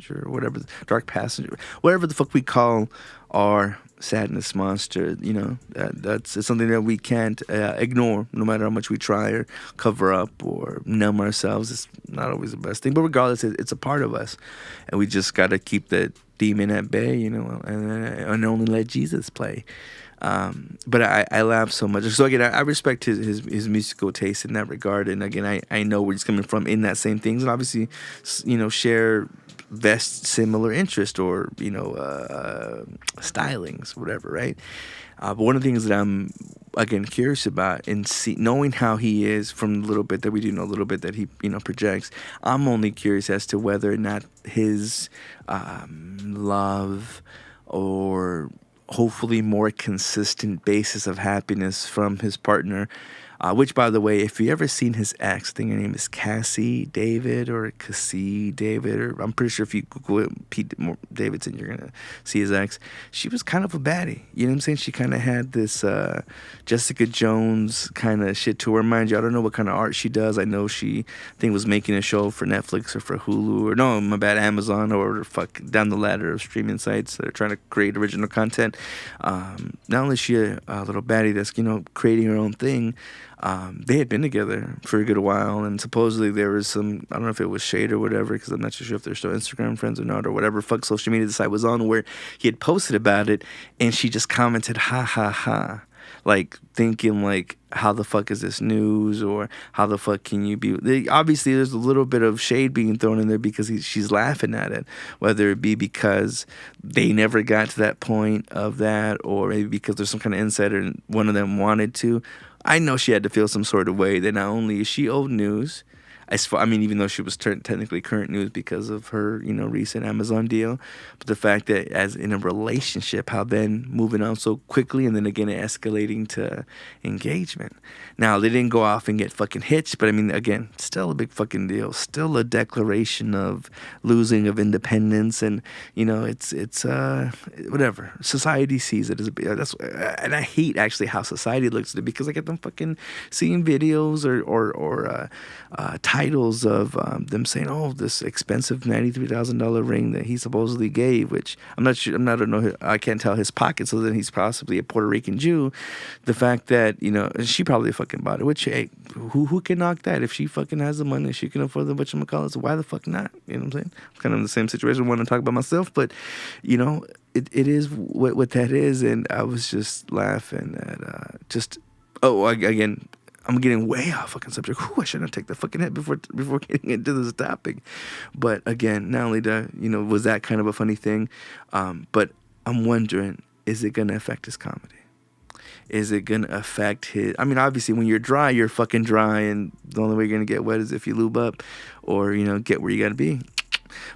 or whatever, dark passenger, whatever the fuck we call our sadness monster. That's something that we can't ignore, no matter how much we try or cover up or numb ourselves. It's not always the best thing, but regardless, it's a part of us, and we just got to keep that demon at bay, and only let Jesus play. But I laugh so much. So again, I respect his musical taste in that regard, and again, I know where he's coming from in that same things, and obviously, share similar interest, or stylings, whatever, right? But one of the things that I'm again curious about, and knowing how he is from the little bit that we do know, a little bit that he projects, I'm only curious as to whether or not his love, or hopefully more consistent basis of happiness from his partner, which, by the way, if you ever seen his ex, I think her name is Cassie David, or Cassie David, or I'm pretty sure if you Google it, Pete Davidson, you're gonna see his ex. She was kind of a baddie, you know what I'm saying? She kind of had this Jessica Jones kind of shit to her. Mind you, I don't know what kind of art she does. I know she, I think, was making a show for Netflix or for Hulu, or no, my bad, Amazon, or fuck down the ladder of streaming sites that are trying to create original content. Not only is she a little baddie that's creating her own thing. They had been together for a good while, and supposedly there was some, I don't know if it was shade or whatever, because I'm not too sure if they're still Instagram friends or not, or whatever fuck social media the site was on, where he had posted about it, and she just commented, ha ha ha. like thinking like, how the fuck is this news, or how the fuck can you be? Obviously, there's a little bit of shade being thrown in there because she's laughing at it, whether it be because they never got to that point of that, or maybe because there's some kind of insider and one of them wanted to. I know she had to feel some sort of way that not only is she old news, I mean, even though she was technically current news because of her, recent Amazon deal, but the fact that as in a relationship, how then moving on so quickly and then again escalating to engagement. Now, they didn't go off and get fucking hitched, but I mean, again, still a big fucking deal. Still a declaration of losing of independence, and it's whatever society sees it as and I hate actually how society looks at it, because I get them fucking seeing videos or titles of them saying, "Oh, this expensive $93,000 ring that he supposedly gave," which I'm not sure. I can't tell his pockets, so then he's possibly a Puerto Rican Jew. The fact that she probably fucking bought it. Which, hey, who can knock that? If she fucking has the money, she can afford the whatchamacallit, so why the fuck not? You know what I'm saying? I'm kind of in the same situation. I want to talk about myself, but it is what that is, and I was just laughing at again. I'm getting way off fucking subject. I shouldn't have taken the fucking hit before getting into this topic. But again, not only was that kind of a funny thing, but I'm wondering, is it going to affect his comedy? Is it going to affect his... I mean, obviously, when you're dry, you're fucking dry, and the only way you're going to get wet is if you lube up or, get where you got to be.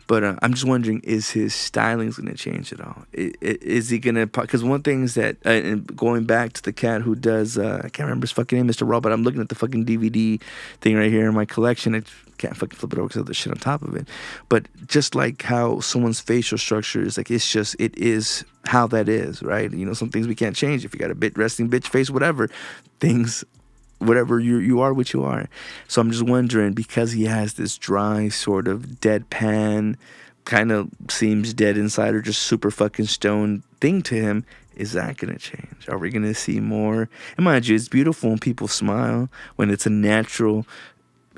But I'm just wondering, is his styling going to change at all? Is he going to... Because one thing is that, going back to the cat who does... I can't remember his fucking name, Mr. Robot. I'm looking at the fucking DVD thing right here in my collection. I can't fucking flip it over because of the shit on top of it. But just like how someone's facial structure is, like, it is how that is, right? Some things we can't change. If you got a resting bitch face, whatever, whatever, you are what you are. So I'm just wondering, because he has this dry sort of deadpan, kind of seems dead inside or just super fucking stoned thing to him, is that going to change? Are we going to see more? And mind you, it's beautiful when people smile, when it's a natural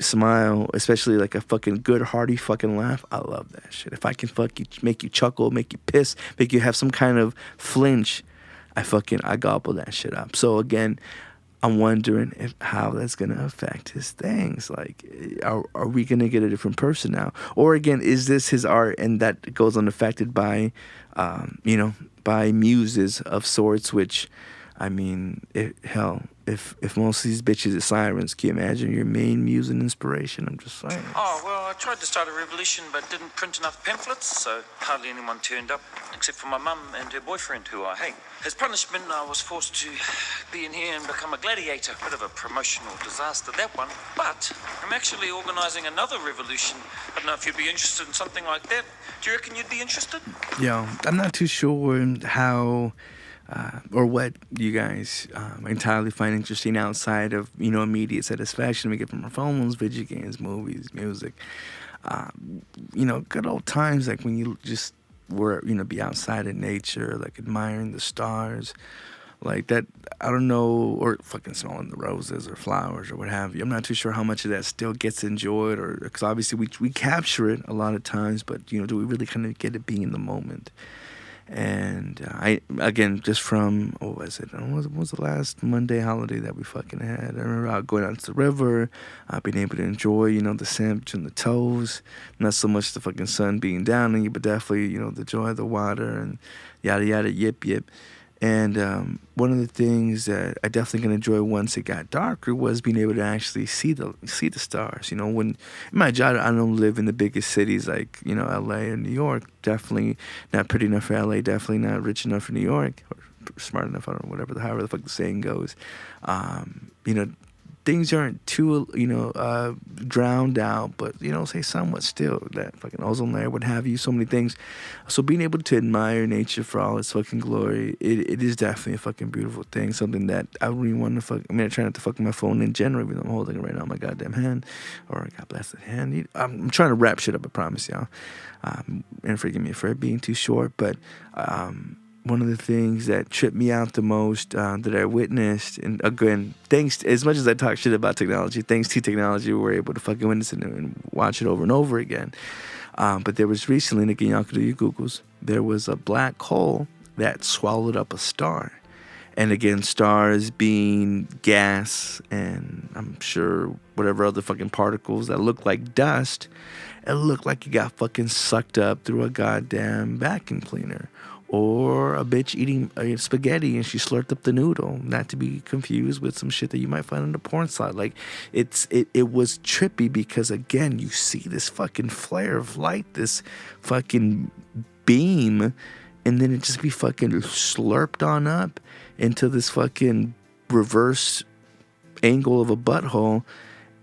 smile, especially like a fucking good hearty fucking laugh. I love that shit. If I can make you chuckle, make you piss, make you have some kind of flinch, I gobble that shit up. So again, I'm wondering how that's going to affect his things. Like, are we going to get a different person now? Or again, is this his art and that goes unaffected by, by muses of sorts, which, I mean, if most of these bitches are sirens, can you imagine your main muse and inspiration? I'm just saying. Oh, well, I tried to start a revolution but didn't print enough pamphlets, so hardly anyone turned up, except for my mum and her boyfriend, who I hate. As punishment, I was forced to be in here and become a gladiator. Bit of a promotional disaster, that one. But I'm actually organising another revolution. I don't know if you'd be interested in something like that. Do you reckon you'd be interested? Yeah, I'm not too sure how... or what you guys entirely find interesting outside of, immediate satisfaction we get from our phones, video games, movies, music. Good old times, like when you just were, be outside in nature, like admiring the stars, like that, I don't know, or fucking smelling the roses or flowers or what have you. I'm not too sure how much of that still gets enjoyed, or because obviously we capture it a lot of times, but, do we really kind of get to be in the moment? And I, again, just from, what was it? What was the last Monday holiday that we fucking had? I remember going out to the river, being able to enjoy, the sand between the toes. Not so much the fucking sun being down on you, but definitely, the joy of the water and yada, yada, yip, yip. And one of the things that I definitely can enjoy once it got darker was being able to actually see the stars. When in my job, I don't live in the biggest cities like LA or New York. Definitely not pretty enough for LA. Definitely not rich enough for New York, or smart enough. I don't know, however the fuck the saying goes. Things aren't too, drowned out, but, say somewhat still. That fucking ozone layer, what have you, so many things. So being able to admire nature for all its fucking glory, it is definitely a fucking beautiful thing. Something that I wouldn't even want to fuck. I mean, I try not to fuck my phone in general, even though I'm holding it right now in my goddamn hand. Or God bless that hand. I'm trying to wrap shit up, I promise y'all. And forgive me for it being too short, but... one of the things that tripped me out the most that I witnessed, and again, thanks, as much as I talk shit about technology, thanks to technology, we were able to fucking witness it and watch it over and over again. But there was recently, and again, y'all could do your Googles, there was a black hole that swallowed up a star. And again, stars being gas and I'm sure whatever other fucking particles that look like dust, it looked like it got fucking sucked up through a goddamn vacuum cleaner. Or a bitch eating spaghetti and she slurped up the noodle. Not to be confused with some shit that you might find on the porn site. Like, it was trippy because, again, you see this fucking flare of light, this fucking beam, and then it just be fucking slurped on up into this fucking reverse angle of a butthole.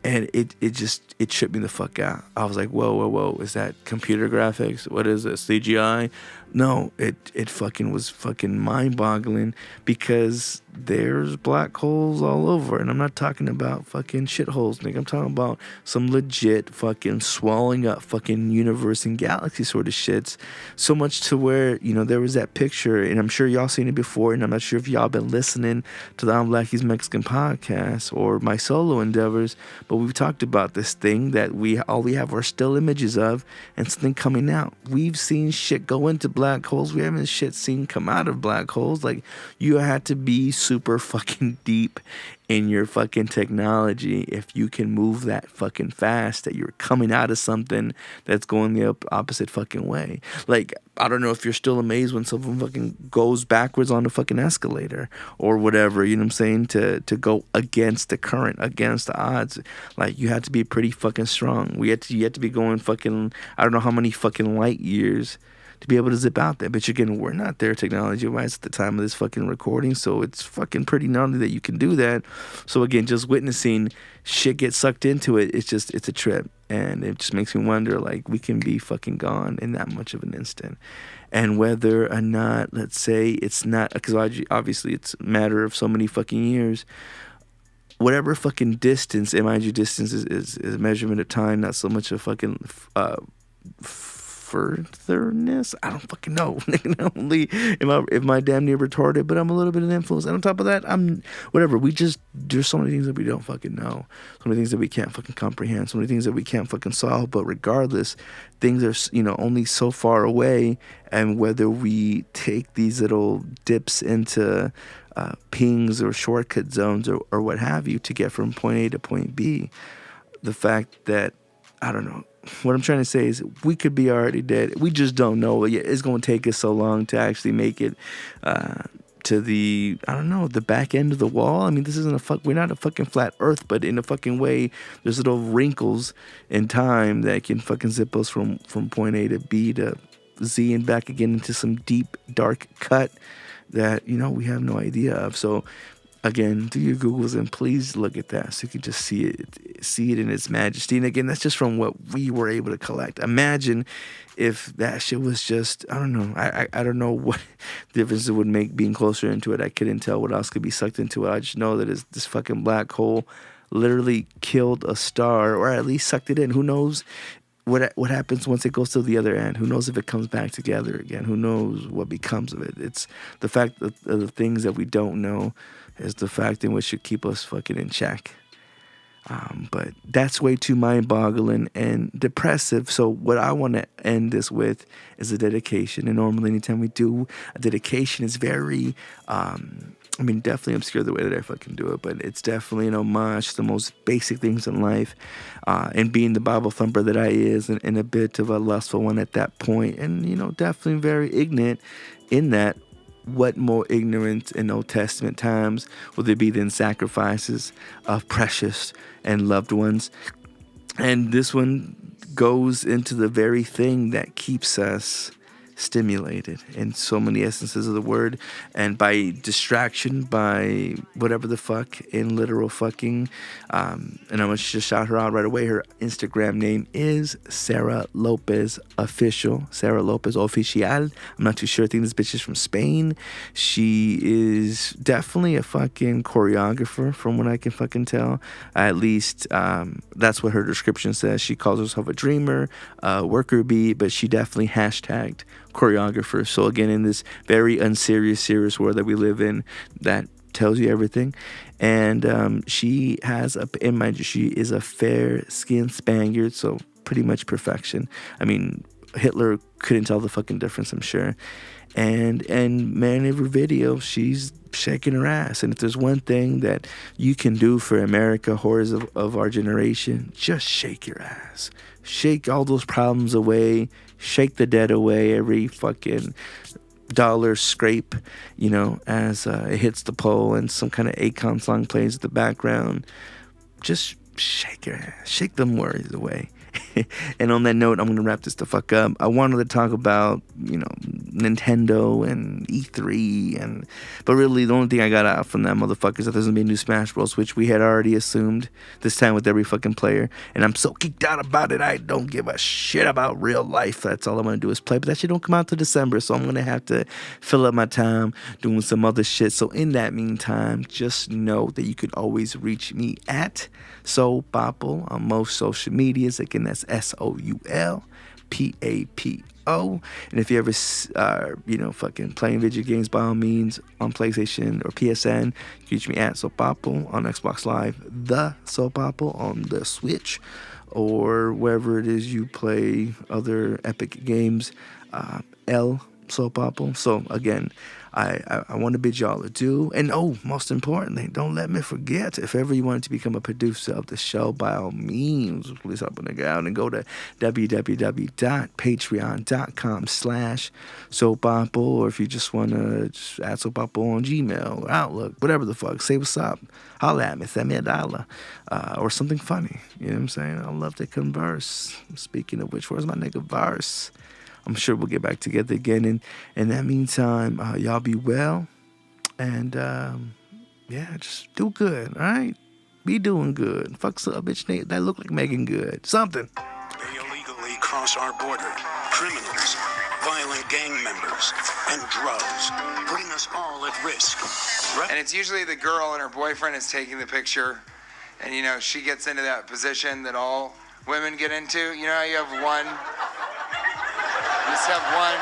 And it tripped me the fuck out. I was like, whoa, is that computer graphics? What is this, CGI? No, it fucking was fucking mind-boggling because there's black holes all over. And I'm not talking about fucking shitholes, nigga. I'm talking about some legit fucking swelling up fucking universe and galaxy sort of shits. So much to where, there was that picture, and I'm sure y'all seen it before, and I'm not sure if y'all been listening to the I'm Black He's Mexican podcast or my solo endeavors, but we've talked about this thing that all we have are still images of and something coming out. We've seen shit go into black holes. We haven't seen come out of black holes. Like, you had to be super fucking deep in your fucking technology if you can move that fucking fast that you're coming out of something that's going the opposite fucking way. Like, I don't know if you're still amazed when someone fucking goes backwards on the fucking escalator or whatever, you know what I'm saying, to go against the current, against the odds. Like, you had to be pretty fucking strong. You had to be going fucking, I don't know how many fucking light years to be able to zip out there. But again, we're not there technology-wise at the time of this fucking recording, so it's fucking pretty gnarly that you can do that. So again, just witnessing shit get sucked into it, it's a trip. And it just makes me wonder, like, we can be fucking gone in that much of an instant. And whether or not, let's say it's not, because obviously it's a matter of so many fucking years, whatever fucking distance, and mind you, distance is a measurement of time, not so much a fucking furtherness. I don't fucking know. Only am I damn near retarded, but I'm a little bit of an influence. And on top of that, I'm whatever. There's so many things that we don't fucking know. So many things that we can't fucking comprehend. So many things that we can't fucking solve. But regardless, things are, only so far away. And whether we take these little dips into pings or shortcut zones or what have you to get from point A to point B, the fact that, I don't know, what I'm trying to say is we could be already dead. We just don't know. It's going to take us so long to actually make it to the, I don't know, the back end of the wall. I mean, this isn't we're not a fucking flat earth, but in a fucking way, there's little wrinkles in time that can fucking zip us from point A to B to Z and back again into some deep, dark cut that, we have no idea of. So, again, do your Googles and please look at that so you can just see it in its majesty. And again, that's just from what we were able to collect. Imagine if that shit was just, I don't know. I don't know what difference it would make being closer into it. I couldn't tell what else could be sucked into it. I just know that this fucking black hole literally killed a star, or at least sucked it in. Who knows what happens once it goes to the other end? Who knows if it comes back together again? Who knows what becomes of it? It's the fact that the things that we don't know is the fact in which should keep us fucking in check. But that's way too mind-boggling and depressive. So what I want to end this with is a dedication. And normally anytime we do a dedication, it's very, definitely obscure the way that I fucking do it, but it's definitely an homage to the most basic things in life. And being the Bible thumper that I is, and a bit of a lustful one at that point, and, definitely very ignorant in that. What more ignorant in Old Testament times would there be than sacrifices of precious and loved ones? And this one goes into the very thing that keeps us stimulated in so many essences of the word, and by distraction, by whatever the fuck, in literal fucking, and I'm gonna just shout her out right away. Her Instagram name is Sarah Lopez Official. Sarah Lopez Oficial. I'm not too sure. I think this bitch is from Spain. She is definitely a fucking choreographer from what I can fucking tell. At least that's what her description says. She calls herself a dreamer, worker bee, but she definitely hashtagged choreographer. So again, in this very unserious, serious world that we live in, that tells you everything. And she has she is a fair-skinned Spaniard, so pretty much perfection. I mean, Hitler couldn't tell the fucking difference, I'm sure. And man, every video, she's shaking her ass. And if there's one thing that you can do for America, horrors of our generation, just shake your ass. Shake all those problems away. Shake the debt away every fucking dollar scrape, you know, as it hits the pole and some kind of Akon song plays in the background. Just shake your ass. Shake them worries away. And on that note, I'm going to wrap this the fuck up. I wanted to talk about, you know, Nintendo and E3, but really the only thing I got out from that motherfucker is that there's going to be a new Smash Bros, which we had already assumed, this time with every fucking player. And I'm so geeked out about it, I don't give a shit about real life. That's all I want to do is play. But that shit don't come out till December, so I'm going to have to fill up my time doing some other shit. So in that meantime, just know that you could always reach me at Papo on most social medias. Again, that's SoulPapo. And if you ever fucking playing video games, by all means, on PlayStation or PSN, you can reach me at Papo on Xbox Live, the Papo on the Switch, or wherever it is you play other epic games, Papo. So again, I want to bid y'all adieu. And most importantly, don't let me forget, if ever you wanted to become a producer of the show, by all means, please help a nigga out and go to www.patreon.com/SoulPapo, or if you just want to just add SoulPapo on Gmail or Outlook, whatever the fuck, say what's up. Holla at me, send me $1, or something funny. You know what I'm saying? I love to converse. Speaking of which, where's my nigga Verse? I'm sure we'll get back together again. And in that meantime, y'all be well. And, just do good, all right? Be doing good. Fuck some bitch that look like Megan Good. Something. They illegally cross our border. Criminals, violent gang members, and drugs, putting us all at risk. And it's usually the girl and her boyfriend is taking the picture. And, you know, she gets into that position that all women get into. You know how you have one... just have one.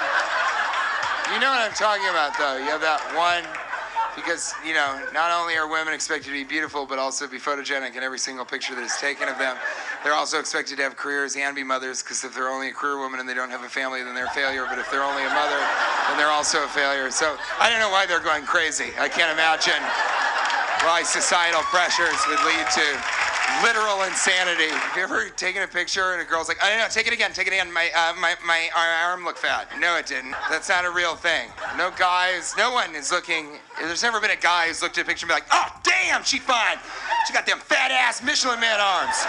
You know what I'm talking about, though. You have that one, because, you know, not only are women expected to be beautiful, but also be photogenic in every single picture that is taken of them. They're also expected to have careers and be mothers, because if they're only a career woman and they don't have a family, then they're a failure. But if they're only a mother, then they're also a failure. So I don't know why they're going crazy. I can't imagine why societal pressures would lead to literal insanity. Have you ever taken a picture and a girl's like, I don't know, take it again. My arm looked fat. No, it didn't. That's not a real thing. No one is looking, there's never been a guy who's looked at a picture and be like, oh, damn, she fine. She got them fat ass Michelin Man arms.